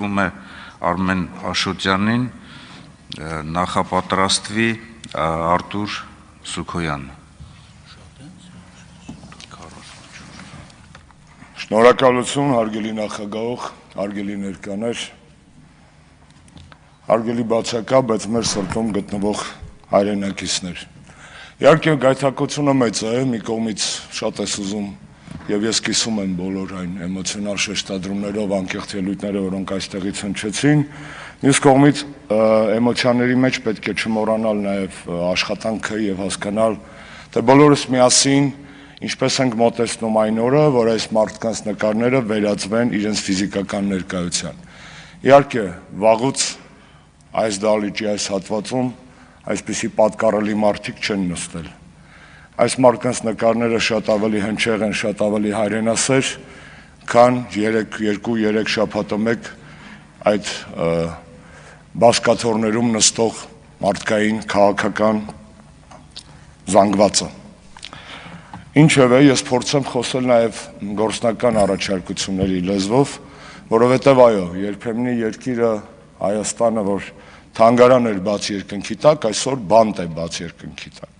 Արմեն Աշոտյանին, նախապատրաստվի Արտուր Սուքոյան։ Շնորհակալություն, հարգելի նախագահող, հարգելի ներկաներ, հարգելի բացակա, բայց մեր սրտում գտնվող հայրենակիցներ։ Իհարկե գայթակղությունը մեծ է, մի կողմից շատ ես ուզում եւ ես կիսում եմ բոլոր այն էմոցիոնալ շեշտադրումներով, անկեղծ ելույթները, որոնք այստեղից հնչեցին, մյուս կողմից էմոցիաների մեջ պետք է չմոռանալ նաեւ աշխատանքը եւ հասկանալ, թե բոլորս միասին ինչպես ենք մոտեցնում այն օրը, որ այս մարդկանց նկարները վերածվեն իրենց ֆիզիկական ներկայության։ Իհարկե, վաղուց այս դահլիճի այս հատվածում այսպիսի պատկառելի մարդիկ չեն նստել։ Այս մարդկանց նկարները շատ ավելի հնչեղ են, շատ ավելի հայրենասեր, քան 2-3 շաբաթը մեկ այդ բազկաթոռներում նստող մարդկային քաղաքական զանգվածը։ Ինչևէ, ես փորձեմ խոսել նաև գործնական առաջարկությունների լեզվով, որովհետև այո, երբեմն երկիրը Հայաստանը, որ թանգարան էր բաց երկնքի տակ, այսօր բանտ է բաց երկնքի տակ։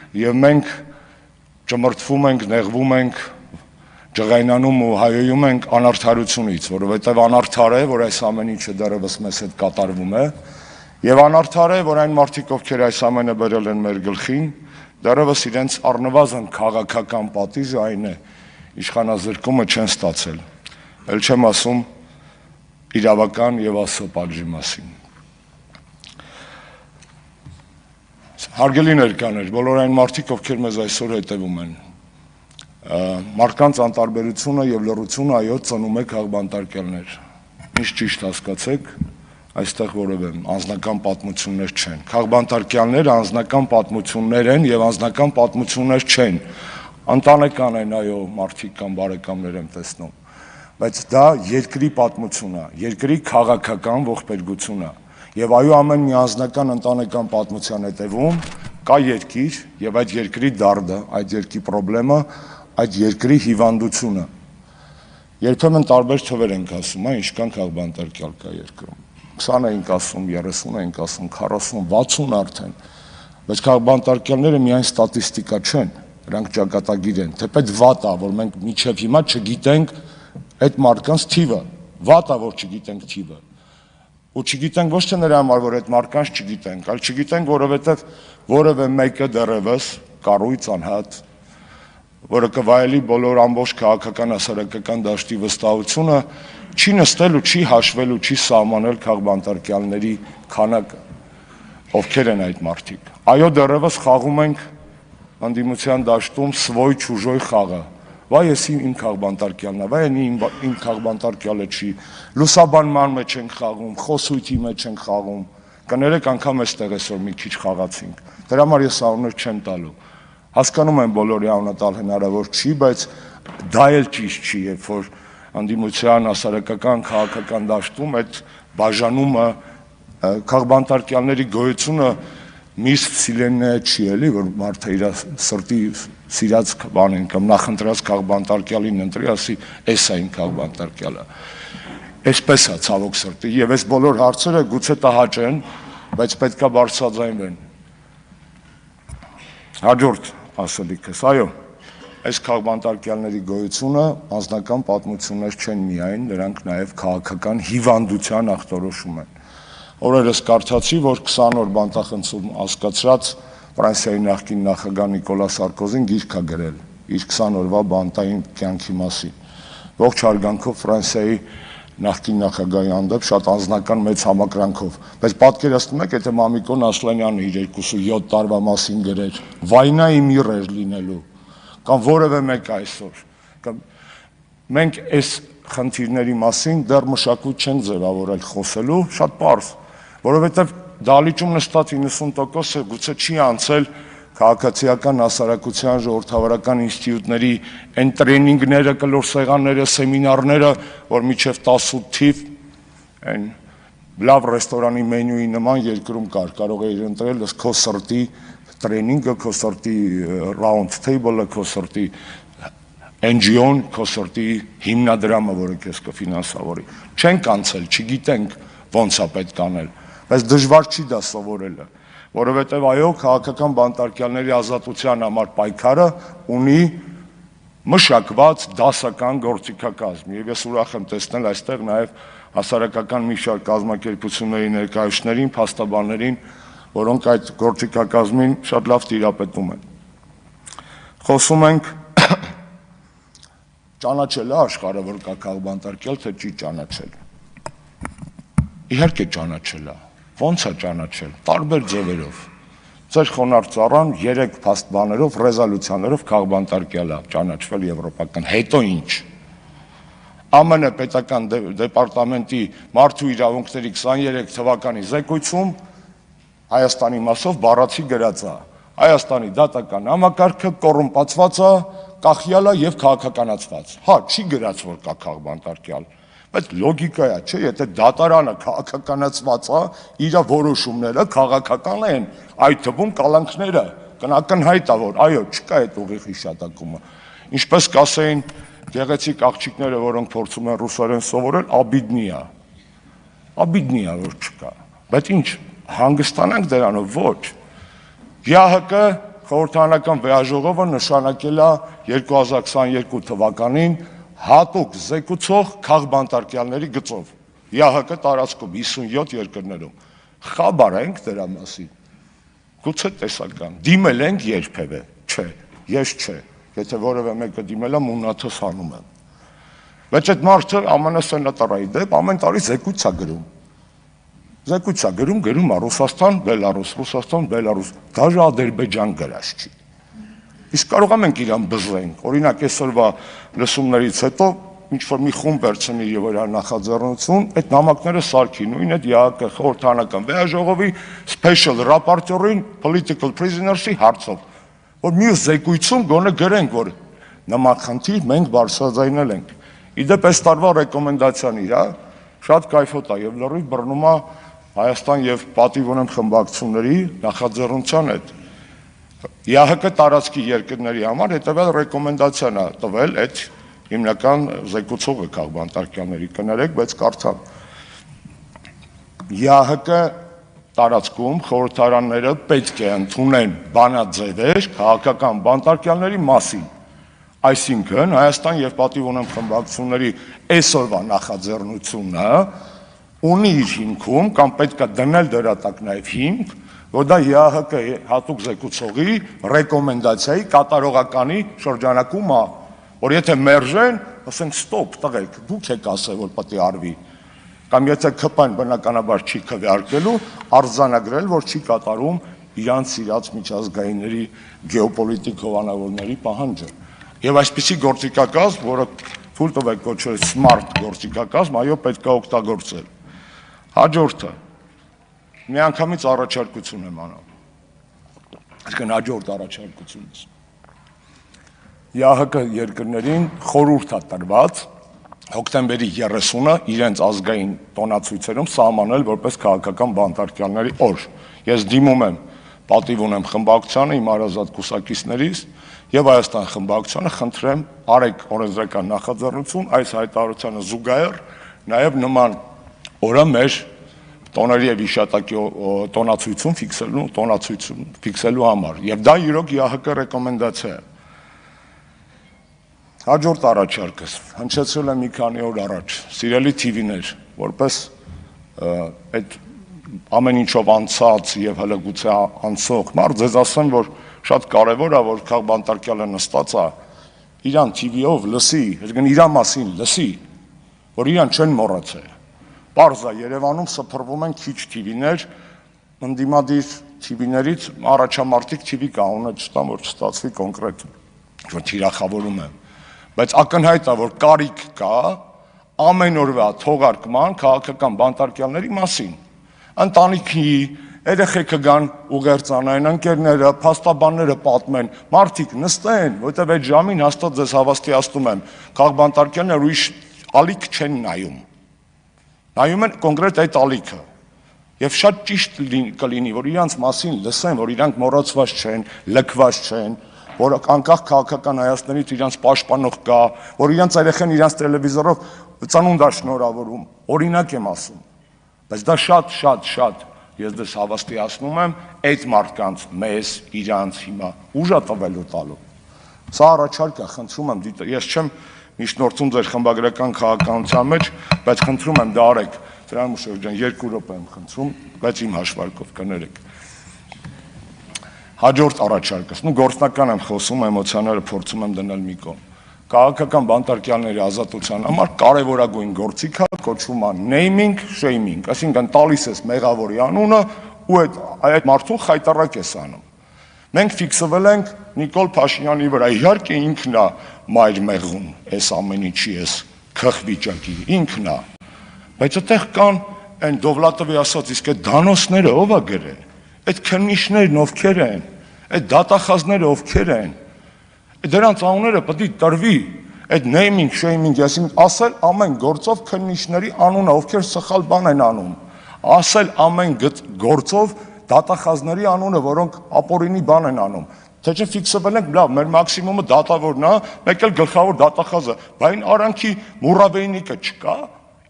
Եվ մենք ճմրթվում ենք, նեղվում ենք, ջղայնանում ու հայոյում ենք անարդարությունից, որովհետև անարդար է, որ այս ամեն ինչը դեռևս մեզ հետ կատարվում է, եւ անարդար է, որ այն մարդիկ, ովքեր այս ամենը բերել են մեր գլխին, դեռևս իրենց առնվազն քաղաքական պատիժը այն է, իշխանազրկումը չեն ստացել։ Էլ չեմ ասում իրավական եւ ԱՍ պատժի մասին։ Հարգելի ներկաներ, բոլոր այն մարդիկ, ովքեր մեզ այսօր հետևում են, մարդկանց անտարբերությունը եւ լռությունը այո ծնում է քաղբանտարկյալներ։ Ինչ ճիշտ հասկացեք, այստեղ որևէ անձնական պատմություններ չեն։ Քաղբանտարկյալները անձնական պատմություններ են եւ անձնական պատմություններ չեն։ Ընտանեկան են այո մարդիկ կամ բարեկամներ եմ տեսնում, բայց դա երկրի պատմություն է, երկրի քաղաքական ողբերգություն է։ Եվ այո ամեն մի անձնական ընտանեկան պատմության հետևում կա երկիր եւ այդ երկրի դարդը, այդ երկրի խնդրեմը, այդ երկրի հիվանդությունը։ Երբեմն տարբեր թվեր ենք ասում, ինչքան քաղբանտարկյալ կա երկրում։ 20 ենք ասում, 30 ենք ասում, 40, 60 արդեն։ Բայց քաղբանտարկյալները միայն ստատիստիկա չեն, նրանք ճակատագիր են։ Թեպետ վատ է, որ մենք մինչև հիմա չգիտենք այդ մարդկանց թիվը։ Վատ է, որ չգիտենք թիվը։ Ու չգիտենք ոչ թե նրա համար, որ այդ մարդկանց չգիտենք, այլ չգիտենք, որովհետև որևէ մեկը դեռևս կառույց անհատ, որը կվայելի բոլոր ամբողջ քաղաքական հասարակական դաշտի վստահությունը, չի նստել ու չի հաշվել ու չի սահմանել քաղբանտարկյալների քանակը, ովքեր են այդ մարդիկ։ Այո, դեռևս խաղում ենք ընդդիմության դաշտում svoi-chuzhoi խաղը։ Վայ ես իմ քաղբանտարկյալն է, վայ իմ քաղբանտարկյալը չի, լուսաբանման մեջ ենք խաղում, խոսույթի մեջ ենք խաղում, կներեք անգամ այստեղ այսօր մի քիչ խաղացինք, դրա համար ես անուններ չեմ տալու, հասկանում եմ բոլորի անունը տալ հնարավոր չի, բայց դա էլ ճիշտ չի, երբ որ ընդդիմության հասարակական քաղաքական դաշտում այդ բաժանումը քաղբանտարկյալների գոյությունը միս վսիլեննե չի էլի, որ մարդը իր սրտի սիրած բանին կամ նախընտրած քաղբանտարկյալին ընտրի, ասի էս է իմ քաղբանտարկյալը։ Այսպես է ցավոք սրտի, եւ այս բոլոր հարցերը գուցե տհաճ են, բայց պետքա բարձրաձայնվեն։ Հաջորդ ասելիքս, այո, այս քաղբանտարկյալների գոյությունը անձնական պատմություններ չեն միայն, նրանք նաեւ քաղաքական հիվանդության ախտորոշում են։ Օրերս կարդացի, որ 20 օր բանտախցում հասկացրած Ֆրանսիայի նախկին նախագահ Նիկոլա Սարկոզին գիրք է գրել իր 20 օրվա բանտային կյանքի մասին։ Ողջ հարգանքով Ֆրանսիայի նախկին նախագահի հանդեպ շատ անձնական մեծ համակրանքով, բայց պատկերացնում եք, եթե Մամիկոն Ասլանյանը իր 27 տարվա մասին գրեր, վայնա իմ իր էր լինելու, կամ որևէ մեկ այսօր, կամ մենք այս խնդիրների մասին դեռ մշակույթ չենք ձևավորել խոսելու, շատ պարզ, որովհետև դահլիճում նստած 90%-ը գուցե չի անցել քաղաքացիական հասարակության ժողովրդավարական ինստիտուտների այն տրեյնինգները, կլոր սեղանները, սեմինարները, որ մինչև 18 թիվ այն լավ ռեստորանի մենյուի նման երկրում կար, կարող էիր ընտրել քո սրտի տրեյնինգը, քո սրտի round table-ը, քո սրտի NGO-ն քո սրտի հիմնադրամը, որը քեզ կֆինանսավորի։ Չենք անցել, չգիտենք ոնց է պետք անել, բայց դժվար չի դա սովորելը, որովհետև այո, քաղաքական բանտարկյալների ազատության համար պայքարը ունի մշակված դասական գործիքակազմ, եւ ես ուրախ եմ տեսնել այստեղ նաեւ հասարակական մի շարք կազմակերպությունների ներկայացուցիչներին, փաստաբաններին, որոնք այդ գործիքակազմին շատ լավ տիրապետում են։ Խոսում ենք ճանաչել է աշխարհը, որ կա քաղաքբանտարկյալ, թե չի ճանաչել։ Իհարկե ճանաչել է։ Ոնց է ճանաչել։ Տարբեր ձևերով։ Ձեր խոնարհ ծառան 3 փաստաբաներով, ռեզոլյուցիաներով քաղաքբանտարկյալ է ճանաչվել եվրոպական։ Հետո ինչ։ ԱՄՆ պետական դեպարտամենտի մարդու իրավունքների 23 թվականի զեկույցում Հայաստանի մասով բառացի գրած է։ Հայաստանի դատական համակարգը կոռումպացված է, կախյալ է եւ քաղաքականացված։ Հա, չի գրած որ կա քաղաքբանտարկյալ, բայց լոգիկա է, չէ՞, եթե դատարանը քաղաքականացված է, իր որոշումները քաղաքական են, այդ թվում կալանքները կնականհայտ է, որ այո, չկա այդ ուղիղ հիշատակումը։ Ինչպես կասեին գեղեցիկ աղջիկները, որոնք փորձում են ռուսերեն սովորել, обиднее։ Обиднее որ չկա։ Բայց ինչ, հանգստանանք դրանով, ոչ։ ԵԱՀԿ խորհրդարանական վեաժողովը նշանակել է 2022 թվականին հատուկ զեկուցող քաղաքբանտարկյալների գծով։ ԵԱՀԿ տարածքում 57 երկրներում։ Խաբար ենք դրա մասին։ Գուցե տեսական։ Դիմել ենք երբևէ։ Չէ, ես չէ։ Եթե որևէ մեկը դիմել է, մունաթս հանում եմ։ Բայց այդ մարդը ԱՄՆ սենատորայի դեպ ամեն տարի զեկույց է գրում։ Զեկույց է գրում է Ռուսաստան, Բելարուս, Ռուսաստան, Բելարուս, դաժե Ադրբեջան գրած չի։ Իսկ կարող ենք իրան բզենք։ Օրինակ այսօրվա լսումներից հետո ինչ-որ մի խումբ վերցնի եւ իր նախաձեռնություն, այդ նամակները սարքի նույն այդ ԵԱՀԿ խորհրդարանական վեաժողովի special rapporteur-ին political prisoners-ի հարցով, որ մյուս զեկույցում գոնե գրենք, որ նման խնդիր մենք բարձրաձայնել ենք։ Իդեպ այս տարվա ռեկոմենդացիան իրա շատ կայֆոտ է եւ լրիվ բռնում է Հայաստան եւ պատիվ ունեմ խմբակցությունների նախաձեռնության հետ։ ԵԱՀԿ տարածքի երկրների համար հետեւյալ ռեկոմենդացիան է տվել այդ հիմնական զեկուցողը քաղաքբանտարկյալների կներեք, բայց կարդամ։ ԵԱՀԿ տարածքում խորհրդարանները պետք է ընդունեն բանաձևեր քաղաքական բանտարկյալների մասին։ Այսինքն Հայաստան եւ պատիվ ունեմ խմբակցությունների այսօրվա նախաձեռնությունը ունի իր հիմքում կամ պետք է դնել դրա տակ նաեւ հիմք, որ դա ԵԱՀԿ հատուկ զեկուցողի ռեկոմենդացիայի կատարողականի շրջանակում է, որ եթե մերժեն, ասենք ստոպ, տղեկ, դուք եք ասել, որ պետք է արվի, կամ եթե ԿՊ-ն բնականաբար չի քվեարկելու, արձանագրել, որ չի կատարում իրանց սիրած միջազգայինների գեոպոլիտիկ հովանավորների պահանջը։ Եվ այսպիսի գործիքակազմ, որը թույլ տվեք կոչել smart գործիքակազմ, այո, պետք է օգտագործել։ Հաջորդը միանգամից առաջարկություն եմ անում։ Այսինքն հաջորդ առաջարկությունից։ ԵԱՀԿ երկրներին խորհուրդ է տրված հոկտեմբերի 30-ը իրենց ազգային տոնացույցերում սահմանել որպես քաղաքական բանտարկյալների օր։ Ես դիմում եմ պատիվ ունեմ խմբակցությանը, իմ հարազատ կուսակիցներից եւ Հայաստան խմբակցությանը խնդրեմ արեք օրենսդրական նախաձեռնություն այս հայտարարությանը զուգահեռ նաեւ նման օրը մեր տոների եւ հիշատակի տոնացույցում ֆիքսելու համար եւ դա իրոք ԵԱՀԿ ռեկոմենդացիա է։ Հաջորդ առաջարկս հնչեցրել է մի քանի օր առաջ, սիրելի TV-ներ, որպես այդ ամեն ինչով անցած եւ հələ գուցե անցող մարդ ձեզ ասեմ, որ շատ կարեւոր է, որ քաղաքբանտարկյալը նստած է, իրան TV-ով լսի, այսինքն իր մասին լսի, որ իրան չեն մոռացել։ Պարզ է, Երևանում սփռվում են քիչ TV-ներ, ընդդիմադիր TV-ներից առաջամարտիկ TV կա, ունը չտամ, որ չստացվի կոնկրետ, որ թիրախավորում եմ, բայց ակնհայտ է, որ կարիք կա ամեն օրվա թողարկման քաղաքական բանտարկյալների մասին։ Ընտանիքի երեխեքը գան ուղերձանային, ընկերները, փաստաբանները պատմեն, մարդիկ նստեն, որտեղ այդ ժամին հաստատ ձեզ հավաստիացնում եմ, քաղաքբանտարկյալները ուրիշ ալիք չեն նայում։ Նայում են կոնկրետ այդ ալիքը։ Եվ շատ ճիշտ կլինի, որ իրանց մասին լսեն, որ իրանք մոռացված չեն, լքված չեն, որ անկախ քաղաքական հայացքներից իրենց պաշտպանող կա, որ իրենց երեխան իրենց տելևիզորով ծնունդ է շնորհավորում, օրինակ եմ ասում, բայց դա շատ ես դες հավաստիացնում եմ այդ մարդկանց մեզ իրանց հիմա ուժ է տվելու տալու։ Սա առաջարկ է, խնդրում եմ, ես չեմ միջնորդում ձեր խմբագրական քաղաքականության մեջ, բայց խնդրում եմ դա արեք, Տրամուշով ջան, 2 րոպե եմ խնդրում, բայց իմ հաշվարկով կներեք։ Հաջորդ առաջարկս, գործնական եմ խոսում, էմոցիաները փորձում եմ դնել մի կողմ։ Քաղաքական բանտարկյալների ազատության համար կարևորագույն գործիք է կոչվում է naming shaming, այսինքն տալիս ես մեղավորի անունը ու այդ մարդուն խայտառակ ես անում։ Մենք ֆիքսվել ենք Նիկոլ Փաշինյանի վրա, իհարկե ինքն է մայր մեղուն, այս ամեն ինչի էս քխվիճակի, ինքն է։ Բայց այդտեղ կան այն Դովլատովի ասած, իսկ այդ դանոսները ով է գրել, այդ քննիչներն ովքեր են, այդ դատախազները ովքեր են, դրանց անունները պետք է տրվի, այդ naming shaming, այսինքն ասել ամեն գործով քննիչների անունը, ովքեր սխալ բան են անում, ասել ամեն գործով դատախազների անունը, որոնք ապօրինի բան են անում, թե չէ ֆիքսվել ենք, լավ, մեր մաքսիմումը դատավորն է, մեկ էլ գլխավոր դատախազը, բայց այն արանքի մուրաբեյնիկը չկա,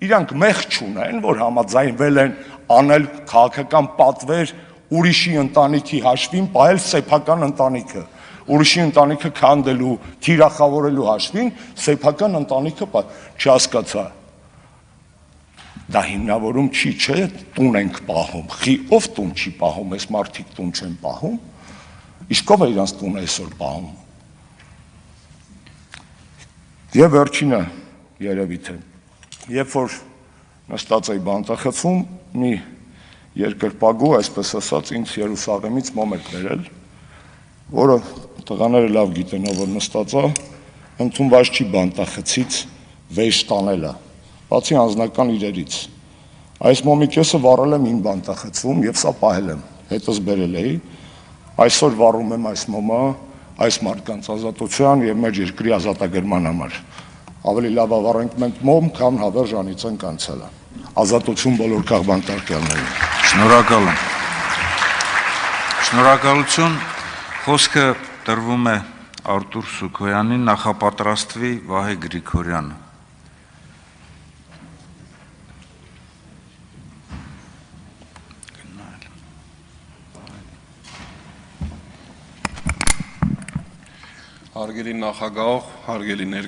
իրանք մեղ չունեն, որ համաձայնվել են անել քաղաքական պատվեր ուրիշի ընտանիքի հաշվին, պահել սեփական ընտանիքը, ուրիշի ընտանիքը քանդելու, թիրախավորելու հաշվին, սեփական ընտանիքը չհասկացա։ Դա հիմնավորում չի, չէ, տուն ենք պահում, ով տուն չի պահում, այս մարդիկ տուն չեն պահում, իսկ ով է իրանց տունը այսօր պահում։ Եվ վերջինը երևի թե, երբ որ նստած էի բանտախցում, մի երկրպագու, այսպես ասած, ինձ Երուսաղեմից մոմ էր բերել, որը տղաները լավ գիտեն, որ նստած է, ընդունված չի բանտախցից վեժ տանելը, բացի անձնական իրերից։ Այս մոմի կեսը վառել եմ իմ բանտախցում և սա պահել եմ, հետս բերել էի, այսօր վառում եմ այս մոմը, այս մարդկանց ազատության և մեր երկրի ազատագրման համար։ Ավելի լավ ավառենք մենք մոմ, քան հավերժ անիծենք անցյալը։ Ազատություն բոլոր քաղբանտարկյալներին։ Շնորհակալ եմ։ Շնորհակալություն, խոսքը տրվում է Արտուր Սուքոյանին, նախապատրաստվի Վահե Գրիգորյանը։ Հարգելի նախագահ, հարգելի ներկայացուցիչ